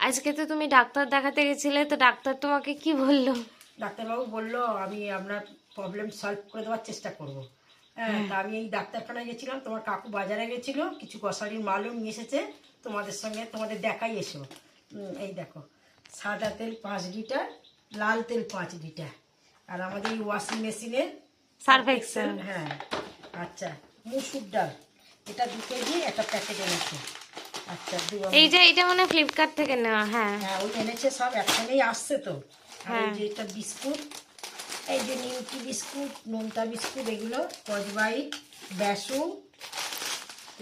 আজকে তো তুমি ডাক্তার দেখাতে গেছিলে, তো ডাক্তার তোমাকে কি বললো? ডাক্তারবাবু বললো আমি আপনার প্রবলেম সলভ করে দেওয়ার চেষ্টা করব। হ্যাঁ, তা আমি এই ডাক্তারখানায় গেছিলাম, তোমার কাকু বাজারে গেছিলো, কিছু গ্রসারির মালও নিয়ে এসেছে, তোমাদের সঙ্গে তোমাদের দেখাই এসো। এই দেখো, সাদা তেল 5 লিটার, লাল তেল 5 লিটার, আর আমাদের এই ওয়াশিং মেশিনের সার্ফ এক্সেল। হ্যাঁ, আচ্ছা, মুসুর ডাল এটা 2 কেজি একটা প্যাকেট এনেছে। আচ্ছা, এইটা মানে ফ্লিপকার্ট থেকে নেওয়া। হ্যাঁ হ্যাঁ, ওই এনেছে, সব একসঙ্গেই আসছে তো। আর এই হ্যাঁ। যে এটা বিস্কুট, এই যে নিমকি বিস্কুট, নোনতা বিস্কুট, এগুলো কচবাইট, বেসন,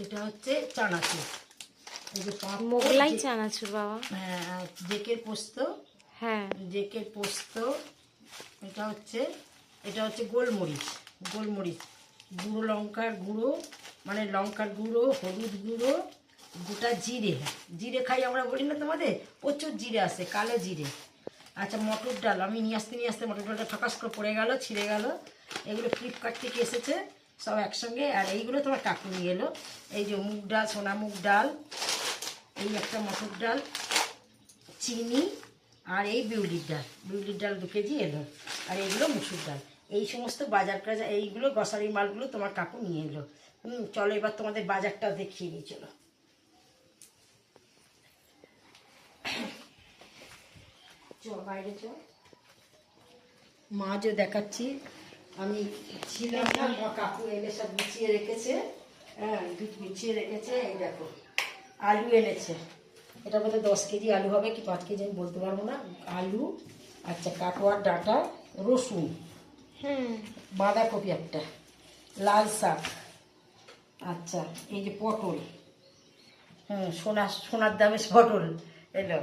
এটা হচ্ছে চানাচুর, এই যে মোগলাই চানাচুর বাবা। হ্যাঁ, জেকের পোস্ত, হ্যাঁ জেকের পোস্ত, এটা হচ্ছে গোলমরিচ, গোলমরিচ, গুঁড়ো লঙ্কার গুঁড়ো, মানে লঙ্কার গুঁড়ো, হলুদ গুঁড়ো, গোটা জিরে, জিরে খাই আমরা বলি না তোমাদের, প্রচুর জিরে আসে, কালো জিরে। আচ্ছা, মটর ডাল আমি নিয়ে আসতে মটর ডালটা ফাঁকাস করে পড়ে গেল, ছিঁড়ে গেল। এগুলো ফ্লিপকার্ট থেকে এসেছে সব একসঙ্গে। আর এইগুলো তোমার কাকু নিয়ে এলো, এই যে মুগ ডাল, সোনা মুগ ডাল, এই একটা মটর ডাল, চিনি, আর এই বিউলির ডাল 2 কেজি এলো, আর এইগুলো মুসুর ডাল। এই সমস্ত বাজার টাজার, এইগুলো গ্রসারি মালগুলো তোমার কাকু নিয়ে এলো। চলো এবার তোমাদের বাজারটা দেখিয়ে নিই, চলো। বাইরে চ, মাছও দেখাচ্ছি। আমি ছিলাম না, আমার কাকু এনে সব গুছিয়ে রেখেছে। হ্যাঁ, গুছিয়ে রেখেছে। এই দেখো, আলু এনেছে, এটা বোধহয় 10 কেজি আলু হবে কি 5 কেজি আমি বলতে পারবো না। আলু, আচ্ছা, কাটোয়ার ডাঁটা, রসুন, বাঁধাকপি একটা, লাল শাক, আচ্ছা, এই যে পটল, সোনার দামে পটল এলো।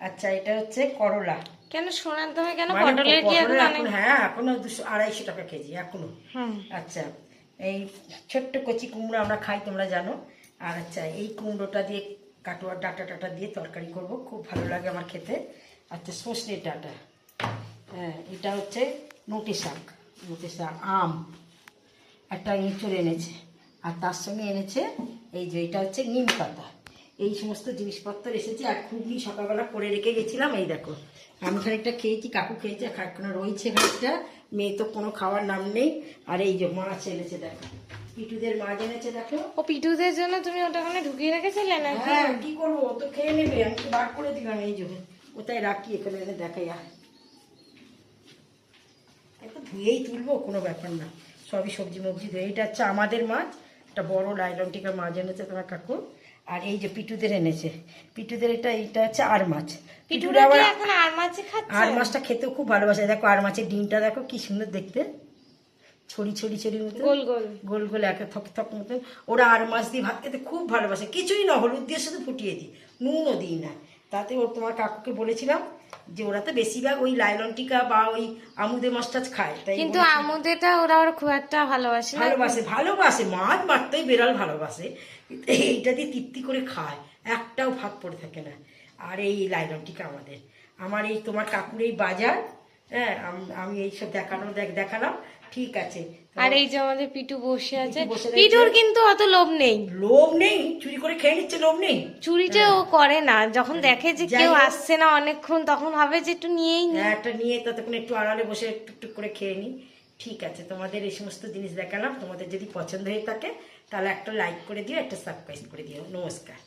আচ্ছা, এটা হচ্ছে করলা। কেন সোনার দামে কেন? মানে পটলের কি এখন এখন, হ্যাঁ, এখনো 200-250 টাকা কেজি এখনো। আচ্ছা, এই ছোট্ট কচি কুমড়ো আমরা খাই, তোমরা জানো। আর আচ্ছা, এই কুমড়োটা দিয়ে কাটোয়ার ডাঁটা দিয়ে তরকারি করব, খুব ভালো লাগে আমার খেতে। আচ্ছা, সর্ষে ডাঁটা, হ্যাঁ, এটা হচ্ছে নোটে শাক, আম, একটা এঁচড় এনেছে, আর তার সঙ্গে এনেছে এই যে এটা হচ্ছে নিম পাতা। এই সমস্ত জিনিসপত্র এসেছে। আর খুবই সকালবেলা করে রেখে গেছিলাম। এই দেখো, আমি খানিকটা খেয়েছি, কাকু খেয়েছে, খানিকটা রয়েছে, খানিকটা, মেয়ে তো কোনো খাওয়ার নাম নেই। আর এই যে মাছ এনেছে, দেখো, পিটুদের মাছ এনেছে, দেখো। ও পিটুদের জন্য তুমি ওটা ওখানে ঢুকিয়ে রেখেছিলে না? হ্যাঁ, কি করবো, ও তো খেয়ে নেবে, আমি তো বার করে দিলাম। এই যে ওটাই রাখি, এখানে এনে দেখাই, একটু ধুয়েই তুলবো, কোনো ব্যাপার না, সবই সবজি মবজি ধুয়ে। এটা হচ্ছে আমাদের মাছ, একটা বড় লাইলন টিকা মাছ এনেছে তোমার কাকু। আর এই যে পিটুদের এনেছে, পিটুদের এটা হচ্ছে আর মাছ। পিটুরা কি এখন আর মাছই খাচ্ছে? আর মাছটা খেতেও খুব ভালোবাসে। দেখো, আর মাছের ডিমটা দেখো কি সুন্দর দেখতে, ছড়ি মতো, গোল গোল গোল গোল, একে থক থক মতন। ওরা আর মাছ দিয়ে ভাত খেতে খুব ভালোবাসে, কিছুই না, হলুদ দিয়ে শুধু ফুটিয়ে দিই, নুনও দিই না। তাতে ওর তোমার কাকুকে বলেছিলাম যে ওরা তো বেশিরভাগ ওই লাইলন টিকা বা ওই আমুদে মাছ টাছ খায়, তাই কিন্তু আমুদেটা ওরা ওর খুব একটা ভালোবাসে না। ভালোবাসে মাছ মারতেই বেড়াল ভালোবাসে, কিন্তু এইটা দিয়ে তৃপ্তি করে খায়, একটাও ভাত পড়ে থাকে না। আর এই লাইলন টিকা আমার এই তোমার কাকুর এই বাজার। হ্যাঁ, আমি এইসব দেখালাম, ঠিক আছে। আর এই যে আমাদের পিটু বসে আছে, বসে রয়েছে। পিটুর কিন্তু অত লোভ নেই, চুরি করে খেয়ে নিচ্ছে, লোভ নেই। চুরিটা ও করে না, যখন দেখে যে কেউ আসছে না অনেকক্ষণ, তখন ভাবে যে একটু নিয়েই নি। একটা নিয়ে ততক্ষণ একটু আড়ালে বসে টুকটুক করে খেয়ে নি। ঠিক আছে, তোমাদের এই সমস্ত জিনিস দেখালাম, তোমাদের যদি পছন্দ হয়ে থাকে তাহলে একটা লাইক করে দিও, একটা সাবস্ক্রাইব করে দিও। নমস্কার।